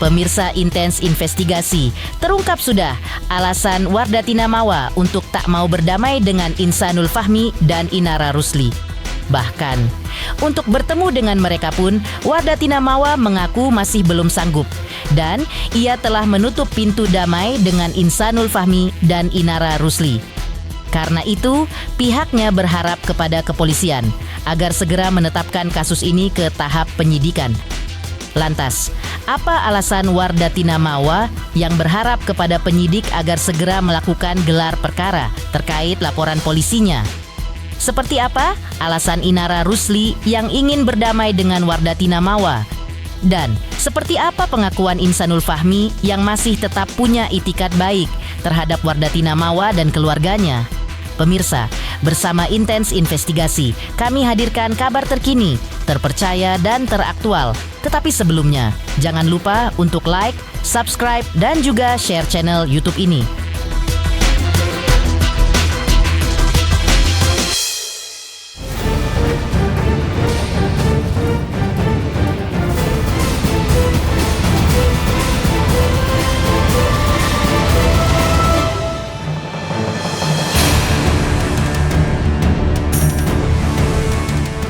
Pemirsa Intens Investigasi, terungkap sudah alasan Wardatina Mawa untuk tak mau berdamai dengan Insanul Fahmi dan Inara Rusli. Bahkan, untuk bertemu dengan mereka pun, Wardatina Mawa mengaku masih belum sanggup. Dan ia telah menutup pintu damai dengan Insanul Fahmi dan Inara Rusli. Karena itu, pihaknya berharap kepada kepolisian agar segera menetapkan kasus ini ke tahap penyidikan. Lantas, apa alasan Wardatina Mawa yang berharap kepada penyidik agar segera melakukan gelar perkara terkait laporan polisinya? Seperti apa alasan Inara Rusli yang ingin berdamai dengan Wardatina Mawa? Dan seperti apa pengakuan Insanul Fahmi yang masih tetap punya itikat baik terhadap Wardatina Mawa dan keluarganya? Pemirsa, bersama Intens Investigasi, kami hadirkan kabar terkini, terpercaya dan teraktual. Tetapi sebelumnya, jangan lupa untuk like, subscribe, dan juga share channel YouTube ini.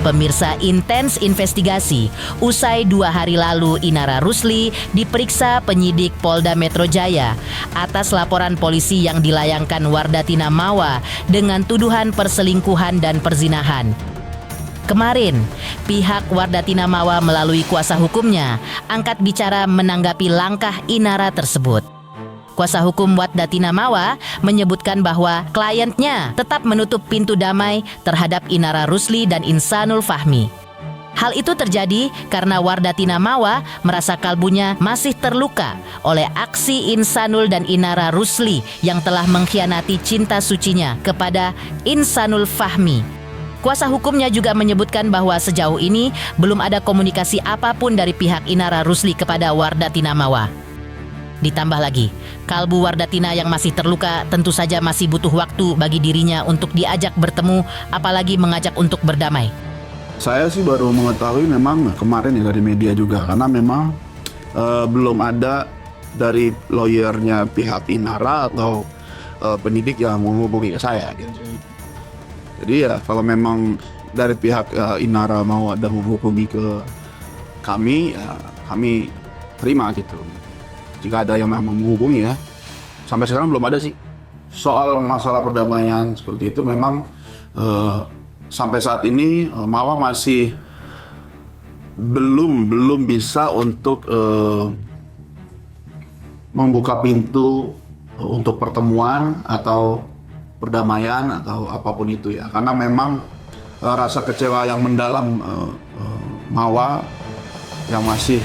Pemirsa Intens Investigasi, usai 2 hari lalu Inara Rusli diperiksa penyidik Polda Metro Jaya atas laporan polisi yang dilayangkan Wardatina Mawa dengan tuduhan perselingkuhan dan perzinahan. Kemarin, pihak Wardatina Mawa melalui kuasa hukumnya angkat bicara menanggapi langkah Inara tersebut. Kuasa hukum Wardatina Mawa menyebutkan bahwa kliennya tetap menutup pintu damai terhadap Inara Rusli dan Insanul Fahmi. Hal itu terjadi karena Wardatina Mawa merasa kalbunya masih terluka oleh aksi Insanul dan Inara Rusli yang telah mengkhianati cinta sucinya kepada Insanul Fahmi. Kuasa hukumnya juga menyebutkan bahwa sejauh ini belum ada komunikasi apapun dari pihak Inara Rusli kepada Wardatina Mawa. Ditambah lagi, kalbu Wardatina yang masih terluka tentu saja masih butuh waktu bagi dirinya untuk diajak bertemu, apalagi mengajak untuk berdamai. Saya sih baru mengetahui memang kemarin ya dari media juga, karena memang belum ada dari lawyernya pihak Inara atau penyidik yang menghubungi saya. Gitu. Jadi ya kalau memang dari pihak Inara mau ada menghubungi ke kami, ya kami terima gitu. Jika ada yang memang menghubungi ya, sampai sekarang belum ada sih. Soal masalah perdamaian seperti itu memang sampai saat ini Mawa masih belum bisa untuk membuka pintu untuk pertemuan atau perdamaian atau apapun itu ya. Karena memang rasa kecewa yang mendalam Mawa yang masih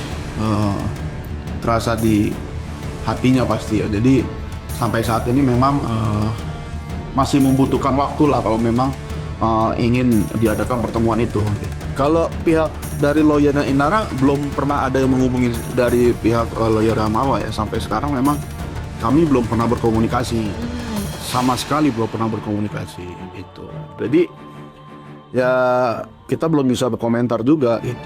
terasa di hatinya pasti ya. Jadi sampai saat ini memang masih membutuhkan waktu lah kalau memang ingin diadakan pertemuan itu. Kalau pihak dari lawyernya Inara belum pernah ada yang menghubungi dari pihak lawyer Mawa ya. Sampai sekarang memang kami belum pernah berkomunikasi. Sama sekali belum pernah berkomunikasi gitu. Jadi ya kita belum bisa berkomentar juga gitu.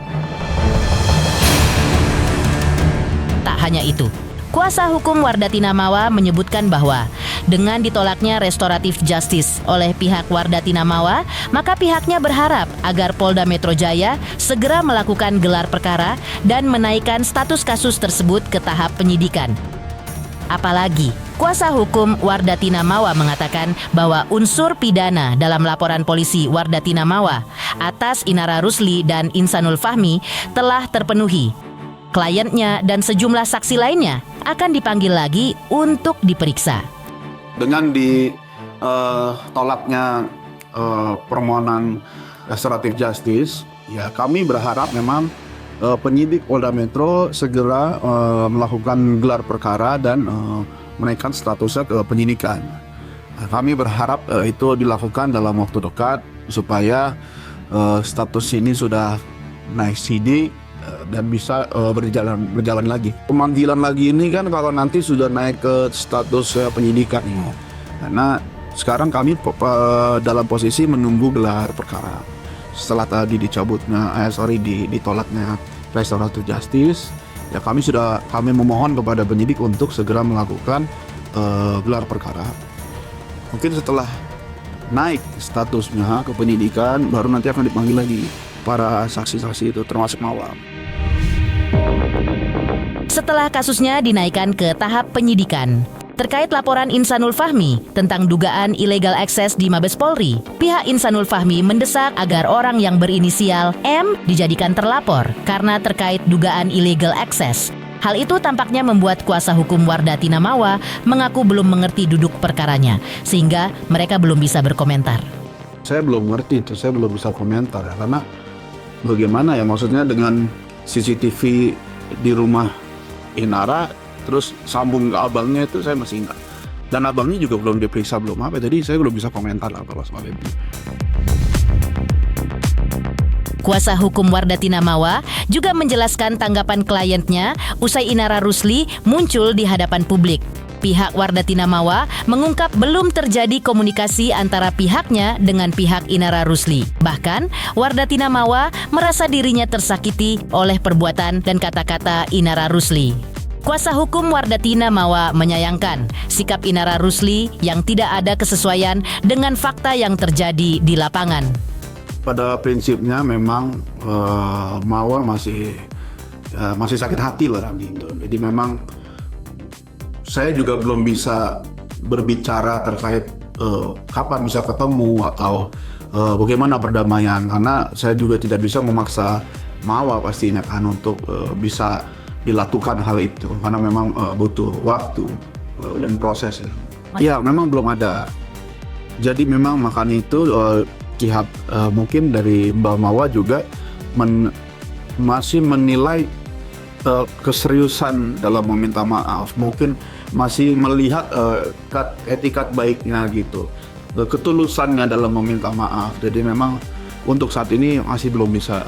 Tak hanya itu, kuasa hukum Wardatina Mawa menyebutkan bahwa dengan ditolaknya restoratif justice oleh pihak Wardatina Mawa, maka pihaknya berharap agar Polda Metro Jaya segera melakukan gelar perkara dan menaikkan status kasus tersebut ke tahap penyidikan. Apalagi, kuasa hukum Wardatina Mawa mengatakan bahwa unsur pidana dalam laporan polisi Wardatina Mawa atas Inara Rusli dan Insanul Fahmi telah terpenuhi. Kliennya dan sejumlah saksi lainnya akan dipanggil lagi untuk diperiksa. Dengan ditolaknya permohonan restoratif justice, ya kami berharap memang penyidik Polda Metro segera melakukan gelar perkara dan menaikkan statusnya ke penyidikan. Kami berharap itu dilakukan dalam waktu dekat supaya status ini sudah naik sidik dan bisa berjalan lagi. Pemanggilan lagi ini kan kalau nanti sudah naik ke status penyidikan ini. Karena sekarang kami dalam posisi menunggu gelar perkara. Setelah tadi ditolaknya restoratif justice, ya kami memohon kepada penyidik untuk segera melakukan gelar perkara. Mungkin setelah naik statusnya ke penyidikan, baru nanti akan dipanggil lagi para saksi-saksi itu, termasuk Mawar. Setelah kasusnya dinaikkan ke tahap penyidikan, terkait laporan Insanul Fahmi tentang dugaan illegal access di Mabes Polri, pihak Insanul Fahmi mendesak agar orang yang berinisial M dijadikan terlapor karena terkait dugaan illegal access. Hal itu tampaknya membuat kuasa hukum Wardatina Mawa mengaku belum mengerti duduk perkaranya, sehingga mereka belum bisa berkomentar. Saya belum ngerti itu, saya belum bisa komentar ya, karena bagaimana ya maksudnya dengan CCTV di rumah Inara terus sambung ke abangnya itu saya masih ingat, dan abangnya juga belum diperiksa, belum apa, jadi saya belum bisa komentar lah kalau soal itu. Kuasa hukum Wardatina Mawa juga menjelaskan tanggapan kliennya usai Inara Rusli muncul di hadapan publik. Pihak Wardatina Mawa mengungkap belum terjadi komunikasi antara pihaknya dengan pihak Inara Rusli. Bahkan, Wardatina Mawa merasa dirinya tersakiti oleh perbuatan dan kata-kata Inara Rusli. Kuasa hukum Wardatina Mawa menyayangkan sikap Inara Rusli yang tidak ada kesesuaian dengan fakta yang terjadi di lapangan. Pada prinsipnya memang Mawa masih sakit hati lah gitu. Jadi memang saya juga belum bisa berbicara terkait kapan bisa ketemu atau bagaimana perdamaian, karena saya juga tidak bisa memaksa Mawa pastinya kan untuk bisa dilakukan hal itu, karena memang butuh waktu dan proses. Ya memang belum ada. Jadi memang makanya itu pihak mungkin dari Mbak Mawa juga masih menilai keseriusan dalam meminta maaf, mungkin masih melihat etikat baiknya gitu, ketulusannya dalam meminta maaf. Jadi memang untuk saat ini masih belum bisa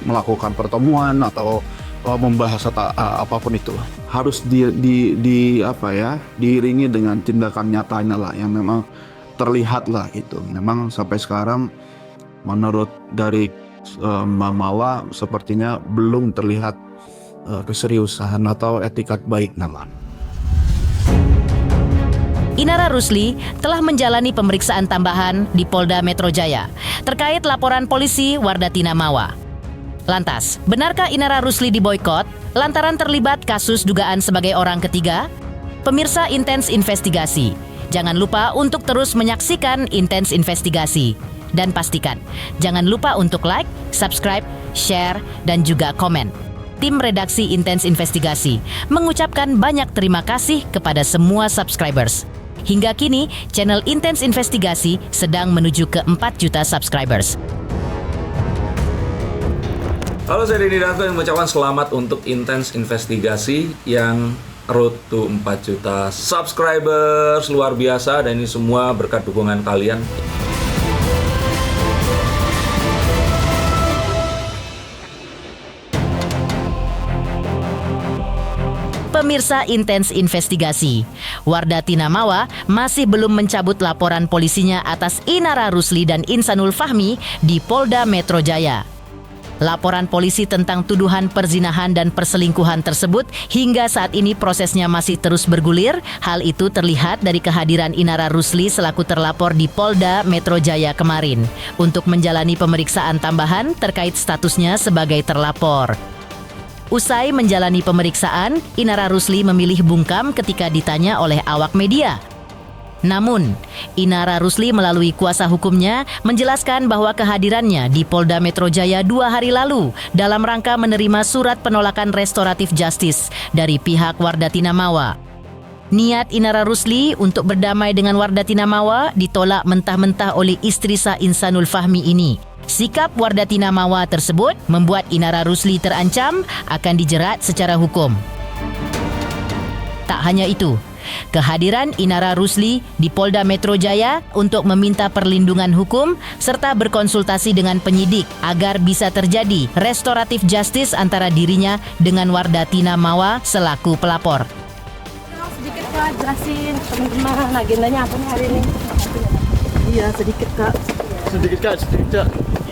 melakukan pertemuan atau membahas apapun itu. Harus diiringi dengan tindakan nyatanya lah yang memang terlihat lah gitu. Memang sampai sekarang menurut dari Mbak Mawa sepertinya belum terlihat keseriusan atau etikat baik namanya. Inara Rusli telah menjalani pemeriksaan tambahan di Polda Metro Jaya terkait laporan polisi Wardatina Mawa. Lantas, benarkah Inara Rusli diboikot lantaran terlibat kasus dugaan sebagai orang ketiga? Pemirsa Intens Investigasi, jangan lupa untuk terus menyaksikan Intens Investigasi. Dan pastikan, jangan lupa untuk like, subscribe, share, dan juga komen. Tim redaksi Intens Investigasi mengucapkan banyak terima kasih kepada semua subscribers. Hingga kini, channel Intens Investigasi sedang menuju ke 4 juta subscribers. Halo, saya Denny Darto yang mengucapkan selamat untuk Intens Investigasi yang road to 4 juta subscribers. Luar biasa, dan ini semua berkat dukungan kalian. Pemirsa Intens Investigasi, Wardatina Mawa masih belum mencabut laporan polisinya atas Inara Rusli dan Insanul Fahmi di Polda Metro Jaya. Laporan polisi tentang tuduhan perzinahan dan perselingkuhan tersebut hingga saat ini prosesnya masih terus bergulir. Hal itu terlihat dari kehadiran Inara Rusli selaku terlapor di Polda Metro Jaya kemarin untuk menjalani pemeriksaan tambahan terkait statusnya sebagai terlapor. Usai menjalani pemeriksaan, Inara Rusli memilih bungkam ketika ditanya oleh awak media. Namun, Inara Rusli melalui kuasa hukumnya menjelaskan bahwa kehadirannya di Polda Metro Jaya 2 hari lalu dalam rangka menerima surat penolakan restoratif justice dari pihak Wardatina Mawa. Niat Inara Rusli untuk berdamai dengan Wardatina Mawa ditolak mentah-mentah oleh istri sah Insanul Fahmi ini. Sikap Wardatina Mawa tersebut membuat Inara Rusli terancam akan dijerat secara hukum. Tak hanya itu, kehadiran Inara Rusli di Polda Metro Jaya untuk meminta perlindungan hukum serta berkonsultasi dengan penyidik agar bisa terjadi restoratif justice antara dirinya dengan Wardatina Mawa selaku pelapor. Sedikit Kak, jelasin teman-teman agendanya apa nih hari ini? Iya sedikit Kak. Sedikit Kak.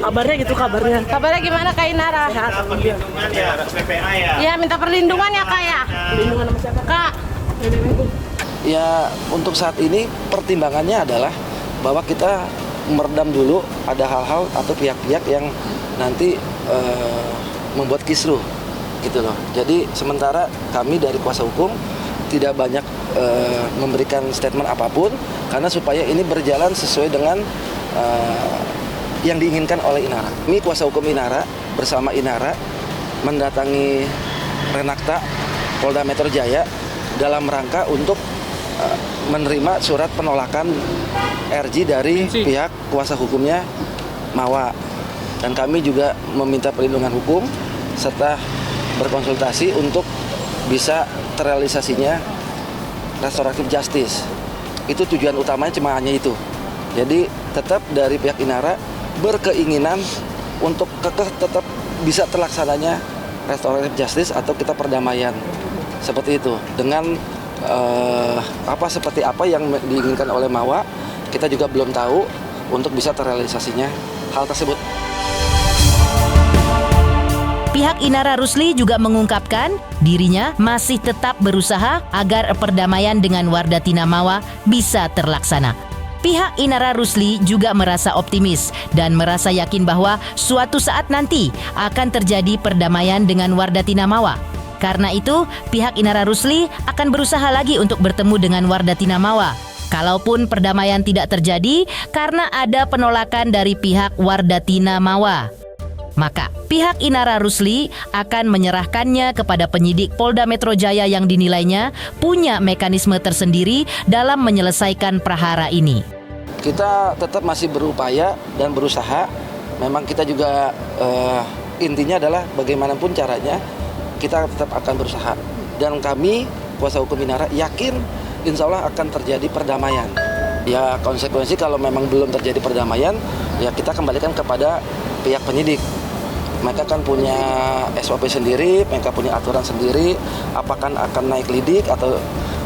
Kabarnya gitu kabarnya. Kabarnya gimana Kak Inara? Perlindungan ya, PPA ya. Ya minta perlindungan ya Kak ya. Perlindungan sama siapa Kak? Ya untuk saat ini pertimbangannya adalah bahwa kita meredam dulu ada hal-hal atau pihak-pihak yang nanti membuat kisruh gitu loh. Jadi sementara kami dari kuasa hukum tidak banyak memberikan statement apapun karena supaya ini berjalan sesuai dengan yang diinginkan oleh Inara. Kami kuasa hukum Inara bersama Inara mendatangi Renakta Polda Metro Jaya dalam rangka untuk menerima surat penolakan RJ dari pihak kuasa hukumnya Mawa. Dan kami juga meminta perlindungan hukum serta berkonsultasi untuk bisa terrealisasinya restoratif justice. Itu tujuan utamanya cuma hanya itu. Jadi tetap dari pihak Inara berkeinginan untuk tetap bisa terlaksananya restoratif justice atau kita perdamaian seperti itu dengan seperti apa yang diinginkan oleh Mawa. Kita juga belum tahu untuk bisa terrealisasinya hal tersebut. Pihak Inara Rusli juga mengungkapkan dirinya masih tetap berusaha agar perdamaian dengan Wardatina Mawa bisa terlaksana. Pihak Inara Rusli juga merasa optimis dan merasa yakin bahwa suatu saat nanti akan terjadi perdamaian dengan Wardatina Mawa. Karena itu, pihak Inara Rusli akan berusaha lagi untuk bertemu dengan Wardatina Mawa. Kalaupun perdamaian tidak terjadi karena ada penolakan dari pihak Wardatina Mawa, maka pihak Inara Rusli akan menyerahkannya kepada penyidik Polda Metro Jaya yang dinilainya punya mekanisme tersendiri dalam menyelesaikan prahara ini. Kita tetap masih berupaya dan berusaha. Memang kita juga intinya adalah bagaimanapun caranya kita tetap akan berusaha. Dan kami kuasa hukum Inara yakin insya Allah akan terjadi perdamaian. Ya konsekuensi kalau memang belum terjadi perdamaian, ya kita kembalikan kepada pihak penyidik. Mereka kan punya SOP sendiri, mereka punya aturan sendiri, apakah akan naik lidik atau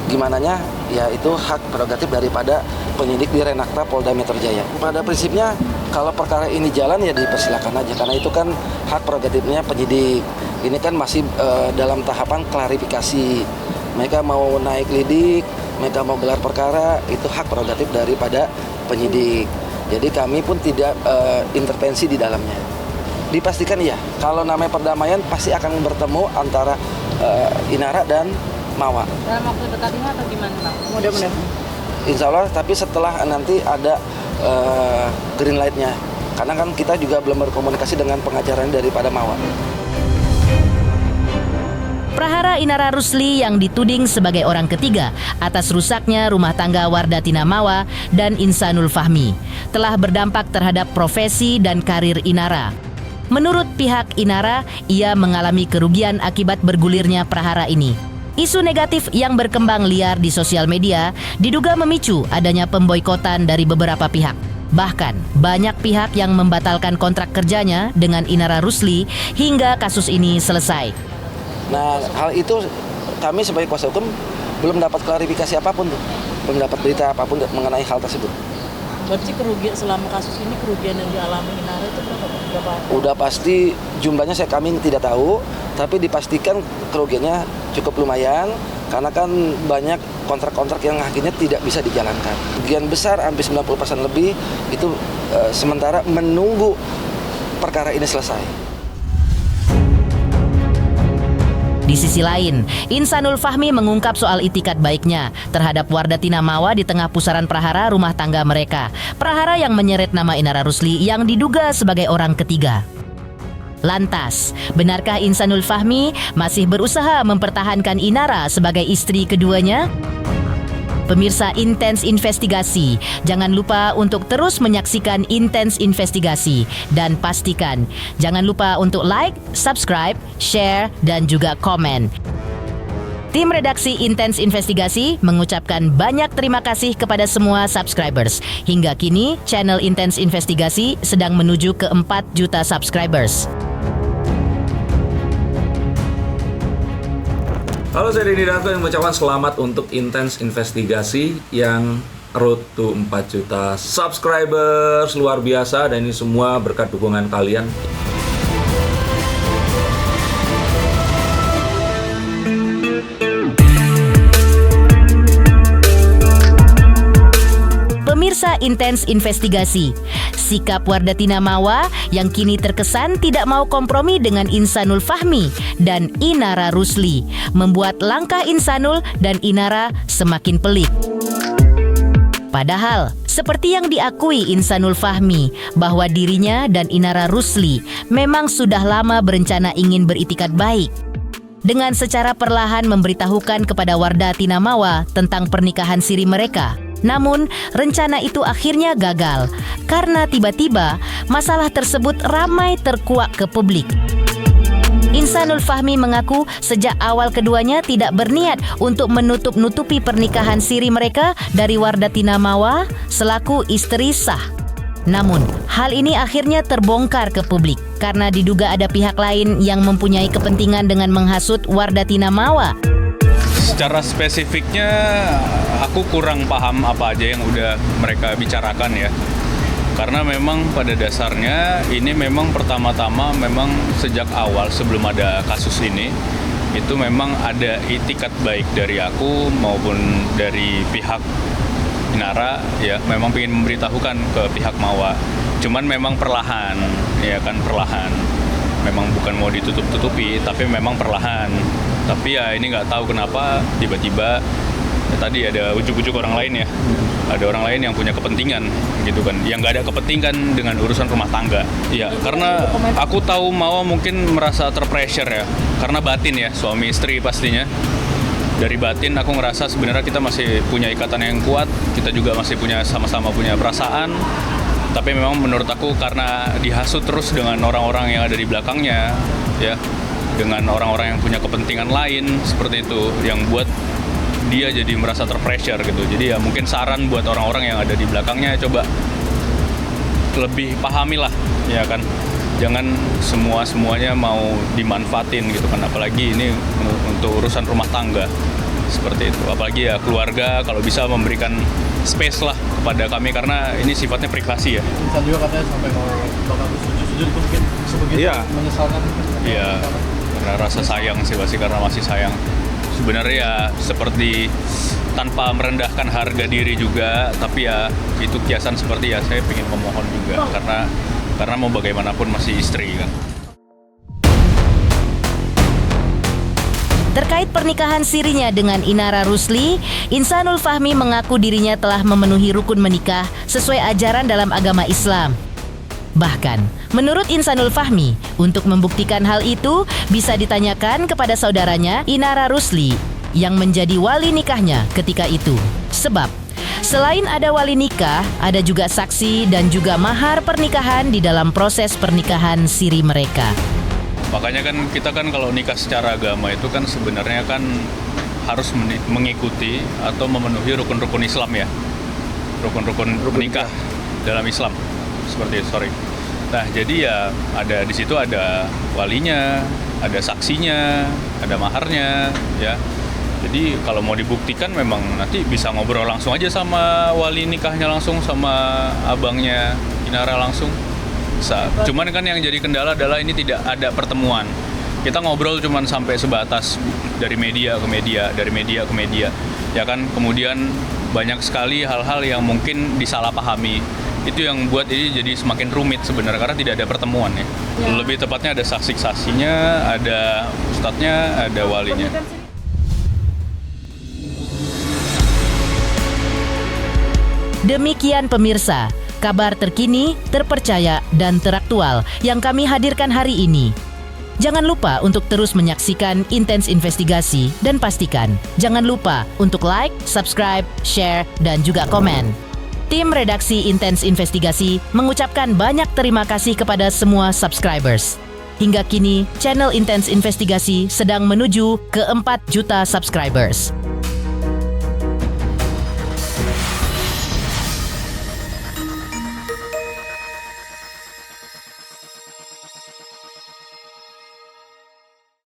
gimananya, ya itu hak prerogatif daripada penyidik di Renakta Polda Metro Jaya. Pada prinsipnya kalau perkara ini jalan ya dipersilakan aja, karena itu kan hak prerogatifnya penyidik. Ini kan masih dalam tahapan klarifikasi. Mereka mau naik lidik, mereka mau gelar perkara, itu hak prerogatif daripada penyidik. Jadi kami pun tidak intervensi di dalamnya. Dipastikan ya, kalau namanya perdamaian pasti akan bertemu antara Inara dan Mawa. Dalam waktu dekat ini atau gimana Pak? Mudah-mudahan. Insya Allah, tapi setelah nanti ada green light-nya. Karena kan kita juga belum berkomunikasi dengan pengacaranya daripada Mawa. Prahara Inara Rusli yang dituding sebagai orang ketiga atas rusaknya rumah tangga Wardatina Mawa dan Insanul Fahmi telah berdampak terhadap profesi dan karir Inara. Menurut pihak Inara, ia mengalami kerugian akibat bergulirnya prahara ini. Isu negatif yang berkembang liar di sosial media diduga memicu adanya pemboikotan dari beberapa pihak. Bahkan, banyak pihak yang membatalkan kontrak kerjanya dengan Inara Rusli hingga kasus ini selesai. Nah, hal itu kami sebagai kuasa hukum belum dapat klarifikasi apapun tuh. Belum dapat berita apapun mengenai hal tersebut. Berarti kerugian selama kasus ini, kerugian yang dialami Inara itu berapa? Udah pasti jumlahnya kami tidak tahu, tapi dipastikan kerugiannya cukup lumayan karena kan banyak kontrak-kontrak yang akhirnya tidak bisa dijalankan. Kerugian besar hampir 90% lebih itu sementara menunggu perkara ini selesai. Di sisi lain, Insanul Fahmi mengungkap soal itikat baiknya terhadap Wardatina Mawa di tengah pusaran prahara rumah tangga mereka. Prahara yang menyeret nama Inara Rusli yang diduga sebagai orang ketiga. Lantas, benarkah Insanul Fahmi masih berusaha mempertahankan Inara sebagai istri keduanya? Pemirsa Intens Investigasi, jangan lupa untuk terus menyaksikan Intens Investigasi dan pastikan jangan lupa untuk like, subscribe, share, dan juga komen. Tim redaksi Intens Investigasi mengucapkan banyak terima kasih kepada semua subscribers. Hingga kini, channel Intens Investigasi sedang menuju ke 4 juta subscribers. Halo, saya Denny Darto yang mengucapkan selamat untuk Intens Investigasi yang road to 4 juta subscribers. Luar biasa, dan ini semua berkat dukungan kalian. Pemirsa Intens Investigasi, sikap Wardatina Mawa yang kini terkesan tidak mau kompromi dengan Insanul Fahmi dan Inara Rusli membuat langkah Insanul dan Inara semakin pelik. Padahal, seperti yang diakui Insanul Fahmi bahwa dirinya dan Inara Rusli memang sudah lama berencana ingin beritikat baik. Dengan secara perlahan memberitahukan kepada Wardatina Mawa tentang pernikahan siri mereka. Namun, rencana itu akhirnya gagal karena tiba-tiba masalah tersebut ramai terkuak ke publik. Insanul Fahmi mengaku sejak awal keduanya tidak berniat untuk menutup-nutupi pernikahan siri mereka dari Wardatina Mawa selaku istri sah. Namun, hal ini akhirnya terbongkar ke publik karena diduga ada pihak lain yang mempunyai kepentingan dengan menghasut Wardatina Mawa. Secara spesifiknya aku kurang paham apa aja yang udah mereka bicarakan ya. Karena memang pada dasarnya ini memang pertama-tama memang sejak awal sebelum ada kasus ini itu memang ada itikat baik dari aku maupun dari pihak Inara ya, memang ingin memberitahukan ke pihak Mawa. Cuman memang perlahan ya kan, perlahan. Memang bukan mau ditutup-tutupi tapi memang perlahan. Tapi ya ini nggak tahu kenapa tiba-tiba ya, tadi ada ujuk-ujuk orang lain ya. Ada orang lain yang punya kepentingan gitu kan, yang nggak ada kepentingan dengan urusan rumah tangga. Ya karena aku tahu Mawa mungkin merasa terpressure ya, karena batin ya, suami istri pastinya. Dari batin aku ngerasa sebenarnya kita masih punya ikatan yang kuat, kita juga masih punya sama-sama punya perasaan. Tapi memang menurut aku karena dihasut terus dengan orang-orang yang ada di belakangnya ya, dengan orang-orang yang punya kepentingan lain seperti itu, yang buat dia jadi merasa terpressure gitu. Jadi ya mungkin saran buat orang-orang yang ada di belakangnya, coba lebih pahamilah ya kan, jangan semuanya mau dimanfaatin gitu kan, apalagi ini untuk urusan rumah tangga seperti itu. Apalagi ya keluarga kalau bisa memberikan space lah kepada kami karena ini sifatnya privasi ya. Insan juga katanya sampai mau bakal sujud-sujud itu mungkin sebegitu menyesalkan. Iya, karena rasa sayang sih pasti, karena masih sayang. Sebenarnya ya seperti tanpa merendahkan harga diri juga, tapi ya itu kiasan seperti ya saya ingin memohon juga karena mau bagaimanapun masih istri kan. Terkait pernikahan sirinya dengan Inara Rusli, Insanul Fahmi mengaku dirinya telah memenuhi rukun menikah sesuai ajaran dalam agama Islam. Bahkan, menurut Insanul Fahmi, untuk membuktikan hal itu bisa ditanyakan kepada saudaranya Inara Rusli yang menjadi wali nikahnya ketika itu. Sebab, selain ada wali nikah, ada juga saksi dan juga mahar pernikahan di dalam proses pernikahan siri mereka. Makanya kan kita kan kalau nikah secara agama itu kan sebenarnya kan harus mengikuti atau memenuhi rukun-rukun Islam ya. Rukun-rukun nikah dalam Islam. Seperti itu, sorry. Nah, jadi ya ada di situ ada walinya, ada saksinya, ada maharnya ya. Jadi kalau mau dibuktikan memang nanti bisa ngobrol langsung aja sama wali nikahnya, langsung sama abangnya Inara langsung. Cuman kan yang jadi kendala adalah ini tidak ada pertemuan. Kita ngobrol cuman sampai sebatas dari media ke media, dari media ke media. Ya kan, kemudian banyak sekali hal-hal yang mungkin disalahpahami. Itu yang buat ini jadi semakin rumit sebenarnya karena tidak ada pertemuan ya. Lebih tepatnya ada saksi-saksinya, ada ustadznya, ada walinya. Demikian pemirsa, kabar terkini, terpercaya, dan teraktual yang kami hadirkan hari ini. Jangan lupa untuk terus menyaksikan Intens Investigasi dan pastikan jangan lupa untuk like, subscribe, share, dan juga komen. Tim redaksi Intens Investigasi mengucapkan banyak terima kasih kepada semua subscribers. Hingga kini, channel Intens Investigasi sedang menuju ke 4 juta subscribers.